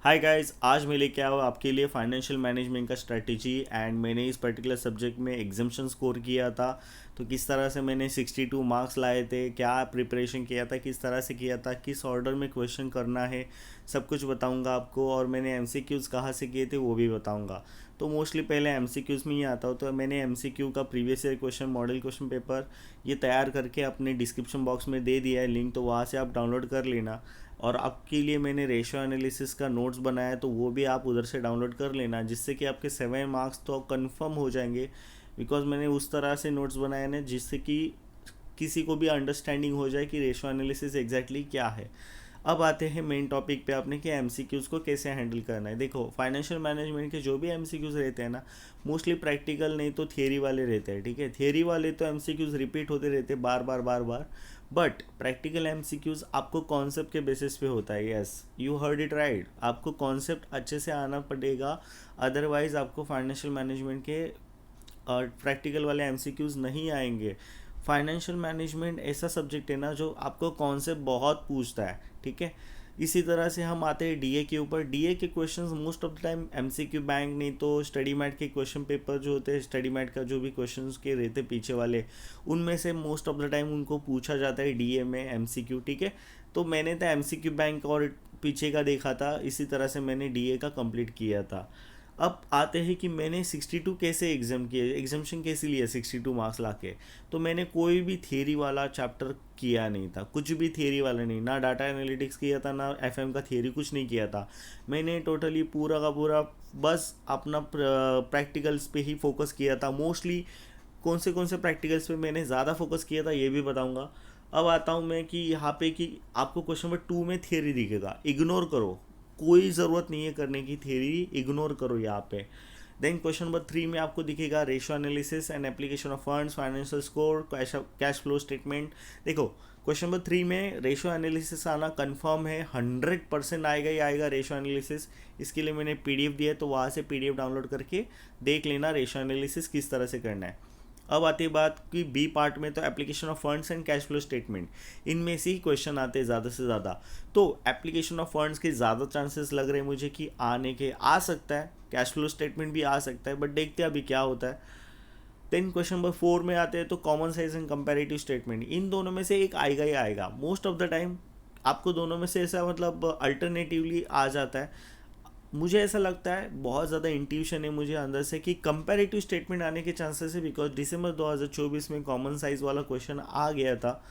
Hi guys, आज मैं लेके आया हूँ आपके लिए फाइनेंशियल मैनेजमेंट का स्ट्रेटजी। एंड मैंने इस पर्टिकुलर सब्जेक्ट में एग्जाम्शन स्कोर किया था। तो किस तरह से मैंने 62 मार्क्स लाए थे, क्या प्रिपरेशन किया था, किस तरह से किया था, किस ऑर्डर में क्वेश्चन करना है, सब कुछ बताऊंगा आपको। और मैंने एमसीक्यूज़ कहाँ से किए थे वो भी बताऊंगा। तो मोस्टली पहले एमसीक्यूज़ में ही आता हो, तो मैंने एमसीक्यू का previous year question, model question paper ये तैयार करके अपने डिस्क्रिप्शन बॉक्स में दे दिया है लिंक, तो वहाँ से आप डाउनलोड कर लेना। और आपके लिए मैंने रेशियो एनालिसिस का नोट्स बनाया है, तो वो भी आप उधर से डाउनलोड कर लेना, जिससे कि आपके 7 मार्क्स तो कंफर्म हो जाएंगे। बिकॉज मैंने उस तरह से नोट्स बनाए हैं जिससे कि किसी को भी अंडरस्टैंडिंग हो जाए कि रेशियो एनालिसिस एग्जैक्टली क्या है। अब आते हैं मेन टॉपिक पे आपने कि एमसीक्यूज़ को कैसे हैंडल करना है। देखो, फाइनेंशियल मैनेजमेंट के जो भी एमसीक्यूज़ रहते हैं ना, मोस्टली प्रैक्टिकल नहीं तो थियरी वाले रहते हैं। ठीक है, थियरी वाले तो एमसीक्यूज़ रिपीट होते रहते हैं बार बार बार बार। बट प्रैक्टिकल एमसीक्यूज़ आपको कॉन्सेप्ट के बेसिस पे होता है। Yes, you heard it right, आपको कॉन्सेप्ट अच्छे से आना पड़ेगा। अदरवाइज आपको फाइनेंशियल मैनेजमेंट के और प्रैक्टिकल वाले एमसीक्यूज़ नहीं आएंगे। फाइनेंशियल मैनेजमेंट ऐसा सब्जेक्ट है ना जो आपको कॉन्सेप्ट बहुत पूछता है। ठीक है, इसी तरह से हम आते हैं डीए के ऊपर। डीए के questions most of the time MCQ bank नहीं तो स्टडी मैट के क्वेश्चन पेपर जो होते हैं, स्टडी मैट का जो भी क्वेश्चंस के रहते पीछे वाले, उनमें से मोस्ट ऑफ द टाइम उनको पूछा जाता है डीए में एमसीक्यू। ठीक है, तो मैंने तो एमसीक्यू बैंक और पीछे का देखा था, इसी तरह से मैंने डीए का कंप्लीट किया था। अब आते हैं कि मैंने 62 कैसे एग्जाम किए, एग्जामेशन कैसे लिया 62 मार्क्स लाके। तो मैंने कोई भी थियरी वाला चैप्टर किया नहीं था, कुछ भी थियरी वाला नहीं, ना डाटा एनालिटिक्स किया था, ना एफएम का थियरी, कुछ नहीं किया था। मैंने टोटली पूरा का पूरा बस अपना प्रैक्टिकल्स पे ही फोकस किया था मोस्टली। कौन से प्रैक्टिकल्स पे मैंने ज़्यादा फोकस किया था ये भी बताऊंगा। अब आता हूँ मैं कि यहाँ पे कि आपको क्वेश्चन नंबर 2 में थियरी दिखेगा, इग्नोर करो, कोई ज़रूरत नहीं है करने की, थियरी इग्नोर करो यहाँ पे। देन क्वेश्चन नंबर 3 में आपको दिखेगा ratio analysis and application of funds, financial score, cash flow statement. देखो, क्वेश्चन नंबर 3 में रेशियो एनालिसिस आना कंफर्म है, 100% आएगा ही आएगा रेशियो एनालिसिस। इसके लिए मैंने पीडीएफ दिया है, तो वहाँ से पीडीएफ डाउनलोड करके देख लेना रेशियो एनालिसिस किस तरह से करना है। अब आती है बात कि बी पार्ट में, तो application of funds and cash flow statement, इनमें से ही क्वेश्चन आते हैं ज़्यादा से ज़्यादा। तो एप्लीकेशन ऑफ फंड्स के ज़्यादा चांसेस लग रहे हैं मुझे कि आने के, आ सकता है कैश फ्लो स्टेटमेंट भी आ सकता है, बट देखते हैं अभी क्या होता है। देन क्वेश्चन नंबर 4 में आते हैं, तो common size and comparative statement, इन दोनों में से एक आएगा ही आएगा मोस्ट ऑफ द टाइम। आपको दोनों में से ऐसा मतलब अल्टरनेटिवली आ जाता है। मुझे ऐसा लगता है, बहुत ज़्यादा इंट्यूशन है मुझे अंदर से कि कंपैरेटिव स्टेटमेंट आने के चांसेस है, बिकॉज दिसंबर 2024 में कॉमन साइज वाला क्वेश्चन आ गया था।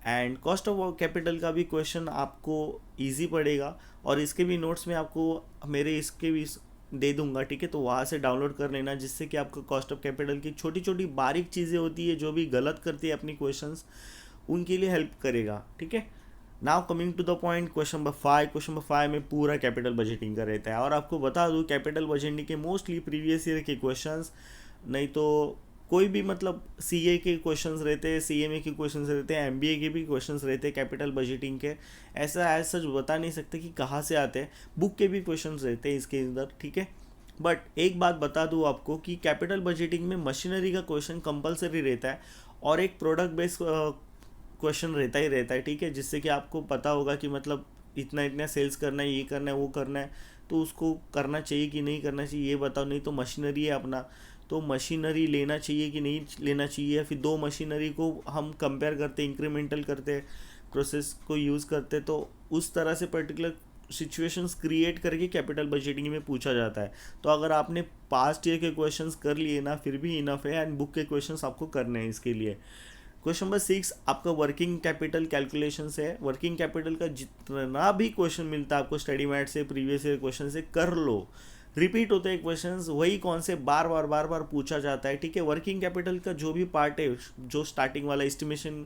एंड कॉस्ट ऑफ कैपिटल का भी क्वेश्चन आपको इजी पड़ेगा, और इसके भी नोट्स में आपको मेरे इसके भी दे दूंगा। ठीक है, तो वहाँ से डाउनलोड कर लेना, जिससे कि आपको कॉस्ट ऑफ कैपिटल की छोटी छोटी बारीक चीज़ें होती है जो भी गलत करती है अपनी क्वेश्चंस, उनके लिए हेल्प करेगा। ठीक है, now coming to the point, question number 5। Question number 5 में पूरा कैपिटल बजटिंग का रहता है, और आपको बता दूं कैपिटल बजटिंग के मोस्टली प्रीवियस ईयर के क्वेश्चंस, नहीं तो कोई भी मतलब सीए के क्वेश्चंस रहते हैं, सीएमए के क्वेश्चंस रहते हैं, एमबीए के भी क्वेश्चंस रहते हैं कैपिटल बजटिंग के। ऐसा एज सच बता नहीं सकते कि कहाँ से आते हैं, बुक के भी क्वेश्चंस रहते हैं इसके अंदर। ठीक है, बट एक बात बता दूं आपको कि कैपिटल बजटिंग में मशीनरी का क्वेश्चन कंपलसरी रहता है, और एक प्रोडक्ट बेस्ड क्वेश्चन रहता ही रहता है। ठीक है, जिससे कि आपको पता होगा कि मतलब इतना इतना सेल्स करना है, ये करना है, वो करना है, तो उसको करना चाहिए कि नहीं करना चाहिए ये बताओ। नहीं तो मशीनरी है अपना, तो मशीनरी लेना चाहिए कि नहीं लेना चाहिए, फिर दो मशीनरी को हम कंपेयर करते, इंक्रीमेंटल करते, प्रोसेस को यूज़ करते, तो उस तरह से पर्टिकुलर सिचुएशंस क्रिएट करके कैपिटल बजटिंग में पूछा जाता है। तो अगर आपने पास्ट ईयर के क्वेश्चंस कर लिए ना, फिर भी इनफ है, एंड बुक के क्वेश्चंस आपको करने हैं इसके लिए। क्वेश्चन नंबर 6 आपका वर्किंग कैपिटल कैलकुलेशन से है। वर्किंग कैपिटल का जितना भी क्वेश्चन मिलता है आपको स्टडी मैट से, प्रीवियस ईयर क्वेश्चन से, कर लो। रिपीट होते हैं क्वेश्चंस, वही कौन से बार बार बार बार पूछा जाता है। ठीक है, वर्किंग कैपिटल का जो भी पार्ट है, जो स्टार्टिंग वाला estimation,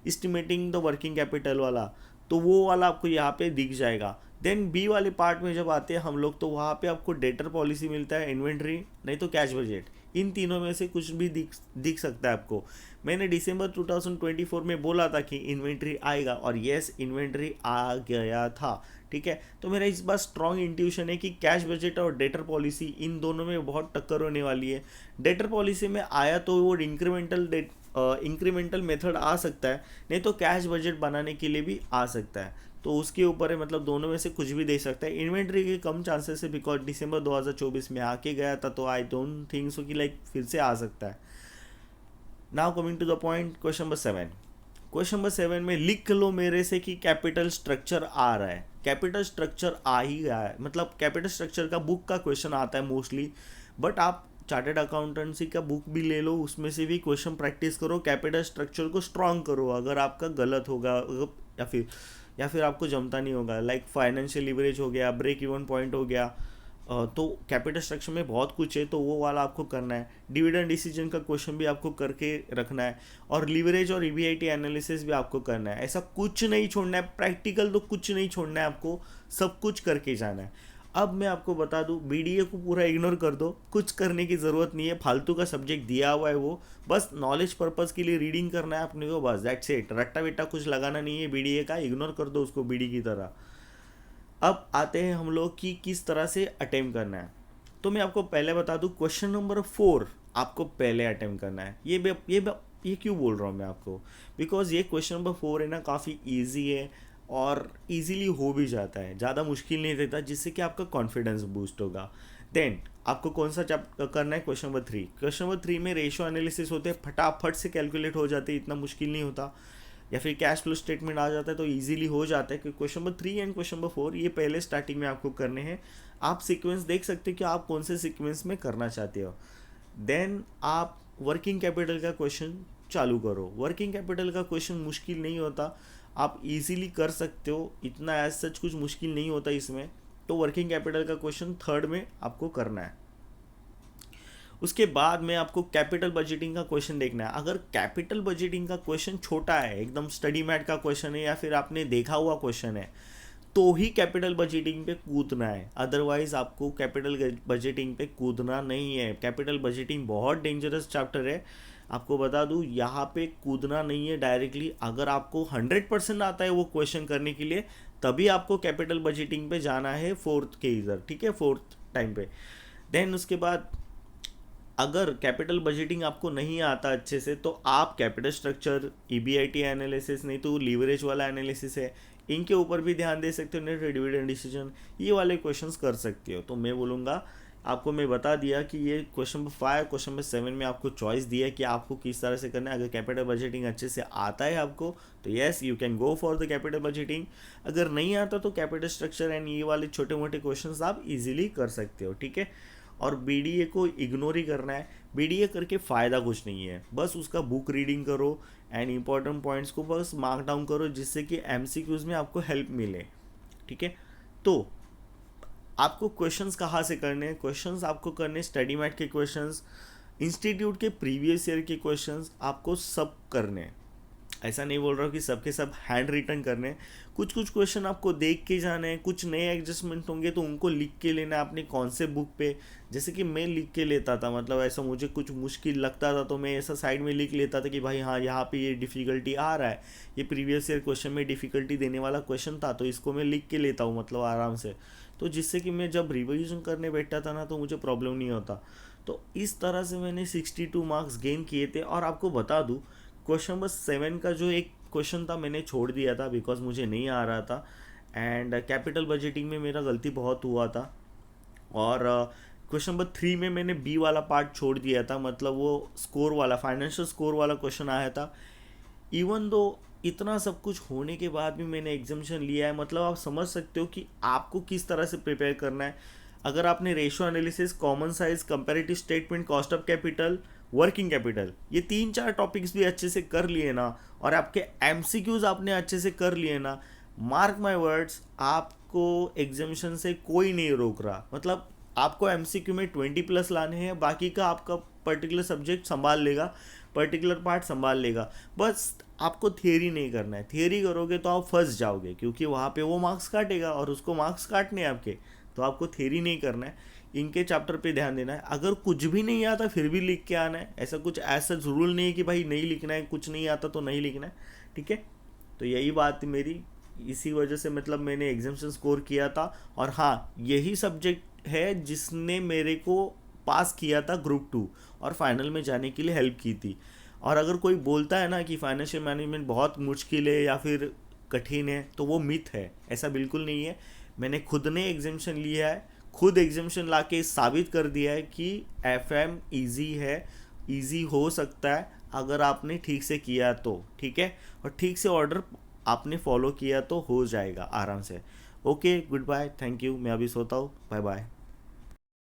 estimating the working capital वाला, तो वो वाला आपको यहाँ पे दिख जाएगा। देन बी वाले पार्ट में जब आते हैं हम लोग, तो वहाँ पे आपको डेटर पॉलिसी मिलता है, इन्वेंट्री, नहीं तो कैश बजट। इन तीनों में से कुछ भी दिख सकता है आपको। मैंने दिसंबर 2024 में बोला था कि इन्वेंट्री आएगा, और यस इन्वेंट्री आ गया था। ठीक है, तो मेरा इस बार स्ट्रॉन्ग इंट्यूशन है कि कैश बजट और डेटर पॉलिसी, इन दोनों में बहुत टक्कर होने वाली है। डेटर पॉलिसी में आया तो वो इंक्रीमेंटल मेथड आ सकता है, नहीं तो कैश बजट बनाने के लिए भी आ सकता है। तो उसके ऊपर है, मतलब दोनों में से कुछ भी दे सकता है। इन्वेंट्री के कम चांसेस है बिकॉज दिसंबर 2024 में आके गया था, तो आई डोंट थिंक सो कि लाइक फिर से आ सकता है। Now coming to the point, question number 7। Question number 7 में लिख लो मेरे से कि कैपिटल स्ट्रक्चर आ रहा है। कैपिटल स्ट्रक्चर आ ही गया है, मतलब कैपिटल स्ट्रक्चर का बुक का क्वेश्चन आता है मोस्टली, बट आप चार्टेड अकाउंटेंसी का बुक भी ले लो, उसमें से भी क्वेश्चन प्रैक्टिस करो, कैपिटल स्ट्रक्चर को स्ट्रांग करो। अगर आपका गलत होगा या फिर आपको जमता नहीं होगा, लाइक फाइनेंशियल लिवरेज हो गया, ब्रेक इवन पॉइंट हो गया, तो कैपिटल स्ट्रक्चर में बहुत कुछ है, तो वो वाला आपको करना है। डिविडेंड डिसीजन का क्वेश्चन भी आपको करके रखना है, और लीवरेज और ईबीआईटी एनालिसिस भी आपको करना है। ऐसा कुछ नहीं छोड़ना है, प्रैक्टिकल तो कुछ नहीं छोड़ना है, आपको सब कुछ करके जाना है। अब मैं आपको बता दूं, बीडीए को पूरा इग्नोर कर दो, कुछ करने की ज़रूरत नहीं है, फालतू का सब्जेक्ट दिया हुआ है वो, बस नॉलेज पर्पज़ के लिए रीडिंग करना है अपने को, बस दैट्स इट। रट्टा बेट्टा कुछ लगाना नहीं है बीडीए का, इग्नोर कर दो उसको बीडी की तरह। अब आते हैं हम लोग कि किस तरह से अटेम्प्ट करना है। तो मैं आपको पहले बता दूं, क्वेश्चन नंबर 4 आपको पहले अटेम्प्ट करना है। ये क्यों बोल रहा हूँ मैं आपको, बिकॉज ये क्वेश्चन नंबर 4 है ना, काफ़ी ईजी है और इजीली हो भी जाता है, ज़्यादा मुश्किल नहीं रहता, जिससे कि आपका कॉन्फिडेंस बूस्ट होगा। देन आपको कौन सा चैप्टर करना है, क्वेश्चन नंबर 3। क्वेश्चन नंबर 3 में रेशियो एनालिसिस होते हैं, फटाफट से कैलकुलेट हो जाते हैं, इतना मुश्किल नहीं होता, या फिर कैश फ्लो स्टेटमेंट आ जाता है तो इजीली हो जाता है। कि question number 3 and question number 4 ये पहले स्टार्टिंग में आपको करने हैं। आप सीक्वेंस देख सकते हो कि आप कौन से सीक्वेंस में करना चाहते हो। देन आप वर्किंग कैपिटल का क्वेश्चन चालू करो। वर्किंग कैपिटल का क्वेश्चन मुश्किल नहीं होता, आप इजीली कर सकते हो, इतना एज सच कुछ मुश्किल नहीं होता इसमें। तो वर्किंग कैपिटल का क्वेश्चन 3rd में आपको करना है। उसके बाद में आपको कैपिटल बजटिंग का क्वेश्चन देखना है। अगर कैपिटल बजटिंग का क्वेश्चन छोटा है, एकदम स्टडी मैट का क्वेश्चन है, या फिर आपने देखा हुआ क्वेश्चन है, तो ही कैपिटल बजटिंग पे कूदना है, अदरवाइज आपको कैपिटल बजटिंग पे कूदना नहीं है। कैपिटल बजटिंग बहुत डेंजरस चैप्टर है, आपको बता दूं, यहाँ पे कूदना नहीं है डायरेक्टली। अगर आपको 100% आता है वो क्वेश्चन करने के लिए, तभी आपको कैपिटल बजटिंग पे जाना है 4th के इधर, ठीक है, 4th टाइम पे। देन उसके बाद अगर कैपिटल बजटिंग आपको नहीं आता अच्छे से, तो आप कैपिटल स्ट्रक्चर, ईबीआईटी एनालिसिस, नहीं तो लीवरेज वाला एनालिसिस है, इनके ऊपर भी ध्यान दे सकते हो। नेट डिविडेंड डिसीजन, ये वाले क्वेश्चंस कर सकते हो। तो मैं बोलूँगा, आपको मैं बता दिया कि ये क्वेश्चन नंबर 5, क्वेश्चन नंबर 7 में आपको चॉइस दिया है कि आपको किस तरह से करना है। अगर कैपिटल बजटिंग अच्छे से आता है आपको, तो yes you can go for the capital budgeting. अगर नहीं आता तो कैपिटल स्ट्रक्चर एंड ये वाले छोटे मोटे क्वेश्चंस आप इजीली कर सकते हो, ठीक है। और बीडीए को इग्नोर ही करना है, बीडीए करके फ़ायदा कुछ नहीं है, बस उसका बुक रीडिंग करो एंड इंपॉर्टेंट पॉइंट्स को बस मार्क डाउन करो, जिससे कि एमसीक्यूज़ में आपको हेल्प मिले, ठीक है। तो आपको क्वेश्चंस कहाँ से करने हैं, क्वेश्चंस आपको करने स्टडी मैट के क्वेश्चंस, इंस्टीट्यूट के प्रीवियस ईयर के क्वेश्चंस, आपको सब करने हैं। ऐसा नहीं बोल रहा हूँ कि सबके सब हैंड रिटन करने हैं, कुछ कुछ क्वेश्चन आपको देख के जाने हैं, कुछ नए एडजस्टमेंट होंगे तो उनको लिख के लेना है अपने कौन से बुक पे। जैसे कि मैं लिख के लेता था, मतलब ऐसा मुझे कुछ मुश्किल लगता था तो मैं ऐसा साइड में लिख लेता था कि भाई हाँ, यहाँ पे ये डिफ़िकल्टी आ रहा है, ये प्रीवियस ईयर क्वेश्चन में डिफ़िकल्टी देने वाला क्वेश्चन था, तो इसको मैं लिख के लेता हूँ, मतलब आराम से, तो जिससे कि मैं जब रिविजन करने बैठता था ना, तो मुझे प्रॉब्लम नहीं होता। तो इस तरह से मैंने 62 मार्क्स गेन किए थे। और आपको बता दूँ, क्वेश्चन नंबर 7 का जो एक क्वेश्चन था मैंने छोड़ दिया था बिकॉज मुझे नहीं आ रहा था, एंड कैपिटल बजटिंग में मेरा गलती बहुत हुआ था। और क्वेश्चन नंबर 3 में मैंने बी वाला पार्ट छोड़ दिया था, मतलब वो स्कोर वाला, फाइनेंशियल स्कोर वाला क्वेश्चन आया था। इवन दो इतना सब कुछ होने के बाद भी मैंने एग्जामिशन लिया है, मतलब आप समझ सकते हो कि आपको किस तरह से प्रिपेयर करना है। अगर आपने ratio analysis, common size, comparative statement, cost of capital, working capital, ये 3-4 टॉपिक्स भी अच्छे से कर लिए ना, और आपके एमसीक्यूज आपने अच्छे से कर लिए ना, मार्क माय वर्ड्स, आपको एग्जामिशन से कोई नहीं रोक रहा। मतलब आपको एमसीक्यू में 20+ लाने हैं, बाकी का आपका पर्टिकुलर सब्जेक्ट संभाल लेगा, पर्टिकुलर पार्ट संभाल लेगा। बस आपको थियरी नहीं करना है, थियरी करोगे तो आप फंस जाओगे, क्योंकि वहाँ पे वो मार्क्स काटेगा और उसको मार्क्स काटने हैं आपके। तो आपको थियरी नहीं करना है, इनके चैप्टर पे ध्यान देना है। अगर कुछ भी नहीं आता फिर भी लिख के आना है, ऐसा कुछ ऐसा रूल नहीं है कि भाई नहीं लिखना है, कुछ नहीं आता तो नहीं लिखना है, ठीक है। तो यही बात थी मेरी, इसी वजह से मतलब मैंने एग्जामिशन स्कोर किया था। और हाँ, यही सब्जेक्ट है जिसने मेरे को पास किया था ग्रुप 2 और फाइनल में जाने के लिए हेल्प की थी। और अगर कोई बोलता है ना कि फाइनेंशियल मैनेजमेंट बहुत मुश्किल है या फिर कठिन है, तो वो मिथ है, ऐसा बिल्कुल नहीं है। मैंने खुद ने एग्जामिशन लिया है, खुद एग्जामिशन लाके साबित कर दिया है कि एफएम इजी है, इजी हो सकता है अगर आपने ठीक से किया तो, ठीक है, और ठीक से ऑर्डर आपने फॉलो किया तो हो जाएगा आराम से। Okay, goodbye, thank you, मैं अभी सोता हूँ, बाय बाय।